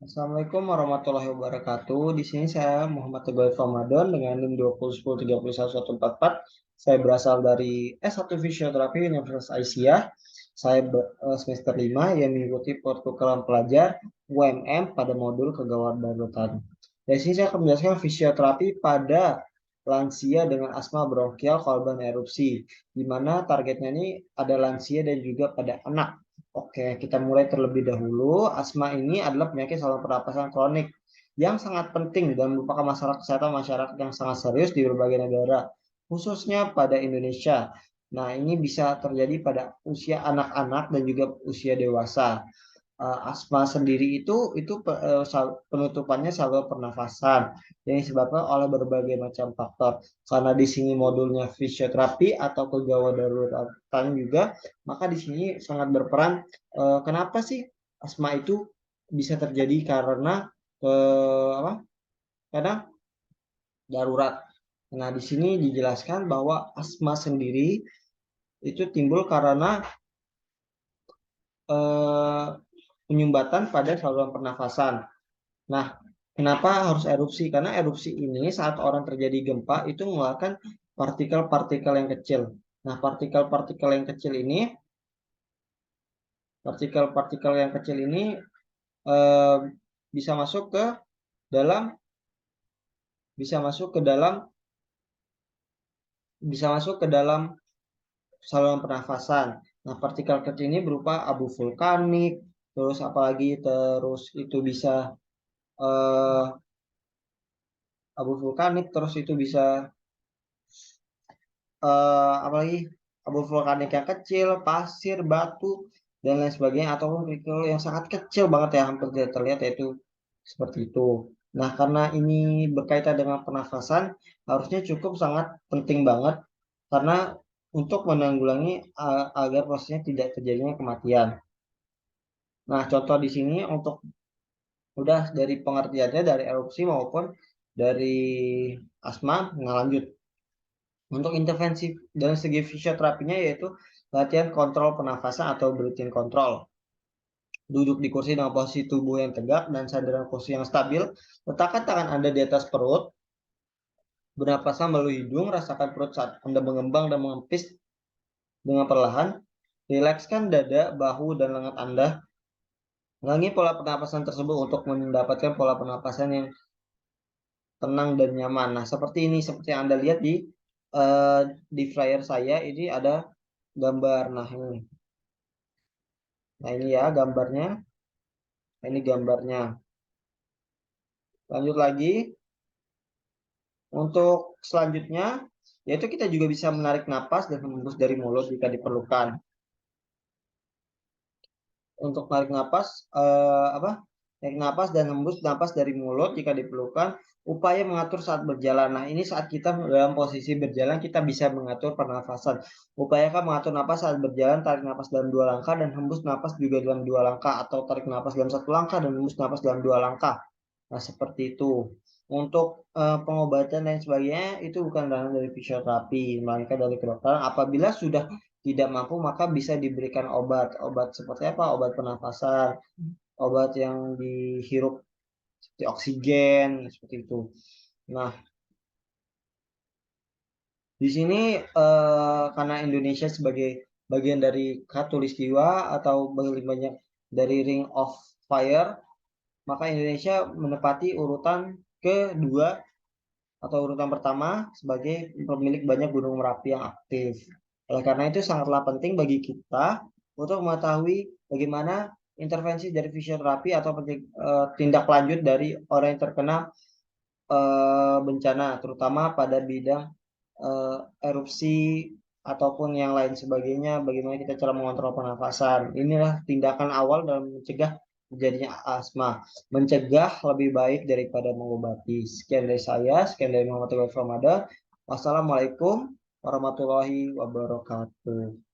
Assalamualaikum warahmatullahi wabarakatuh. Di sini saya Muhammad Teguh Ramadan dengan NIM 2010301144. Saya berasal dari S1 Fisioterapi Universitas Aisyah. Saya semester 5 yang mengikuti pertukaran pelajar UMM pada modul kegawat darurat. Dari sini saya akan menjelaskan fisioterapi pada lansia dengan asma bronkial kolban erupsi, di mana targetnya ini ada lansia dan juga pada anak. Oke, kita mulai terlebih dahulu. Asma ini adalah penyakit saluran pernapasan kronik yang sangat penting dan merupakan masalah kesehatan masyarakat yang sangat serius di berbagai negara, khususnya pada Indonesia. Nah, ini bisa terjadi pada usia anak-anak dan juga usia dewasa. Asma sendiri itu penutupannya saluran pernafasan yang disebabkan oleh berbagai macam faktor. Karena di sini modulnya fisioterapi atau kegawat daruratan juga, maka di sini sangat berperan. Kenapa sih asma itu bisa terjadi karena apa? Karena darurat. Nah, di sini dijelaskan bahwa asma sendiri itu timbul karena eh, penyumbatan pada saluran pernafasan. Nah, kenapa harus erupsi? Karena erupsi ini saat orang terjadi gempa itu mengeluarkan partikel-partikel yang kecil. Nah, partikel-partikel yang kecil ini, partikel-partikel yang kecil ini eh, bisa masuk ke dalam, bisa masuk ke dalam, bisa masuk ke dalam saluran pernafasan. Nah, partikel kecil ini berupa abu vulkanik, terus apalagi terus itu bisa eh, abu vulkanik, terus itu bisa apalagi abu vulkanik yang kecil, pasir, batu, dan lain sebagainya, ataupun kerikil yang sangat kecil banget ya, hampir tidak terlihat, yaitu seperti itu. Nah, karena ini berkaitan dengan pernafasan, harusnya cukup sangat penting banget, karena untuk menanggulangi agar prosesnya tidak terjadinya kematian. Nah, contoh di sini untuk udah dari pengertiannya dari erupsi maupun dari asma. Nah, lanjut. Untuk intervensi dari segi fisioterapinya yaitu latihan kontrol pernafasan atau breathing control. Duduk di kursi dengan posisi tubuh yang tegak dan sandaran kursi yang stabil. Letakkan tangan Anda di atas perut. Bernafaslah melalui hidung. Rasakan perut saat Anda mengembang dan mengempis dengan perlahan. Rilekskan dada, bahu, dan lengan Anda. Ulangi pola pernapasan tersebut untuk mendapatkan pola pernapasan yang tenang dan nyaman. Nah, seperti ini, seperti yang Anda lihat eh, di flyer saya, ini ada gambar. Nah, ini ya gambarnya. Nah, ini gambarnya. Lanjut lagi. Untuk selanjutnya, yaitu kita juga bisa menarik napas dan hembus dari mulut jika diperlukan. Untuk narik napas, narik napas dan hembus napas dari mulut jika diperlukan. Upaya mengatur saat berjalan. Nah, ini saat kita dalam posisi berjalan, kita bisa mengatur pernafasan. Upayakan mengatur napas saat berjalan, tarik napas dalam 2 langkah dan hembus napas juga dalam 2 langkah, atau tarik napas dalam 1 langkah dan hembus napas dalam 2 langkah. Nah, seperti itu. Untuk pengobatan dan sebagainya itu bukan ranah dari fisioterapi, melainkan dari kedokteran. Apabila sudah tidak mampu, maka bisa diberikan obat. Obat seperti apa? Obat pernafasan, obat yang dihirup seperti oksigen, seperti itu. Nah, di sini karena Indonesia sebagai bagian dari Khatulistiwa atau paling banyak dari Ring of Fire, maka Indonesia menepati urutan kedua atau urutan pertama sebagai pemilik banyak gunung Merapi yang aktif. Oleh karena itu sangatlah penting bagi kita untuk mengetahui bagaimana intervensi dari fisioterapi atau tindak lanjut dari orang yang terkena bencana, terutama pada bidang eh, erupsi ataupun yang lain sebagainya, bagaimana kita cara mengontrol pernafasan. Inilah tindakan awal dalam mencegah terjadinya asma. Mencegah lebih baik daripada mengobati. Sekian dari saya, sekian dari Muhammad Ramadan. Wassalamualaikum warahmatullahi wabarakatuh.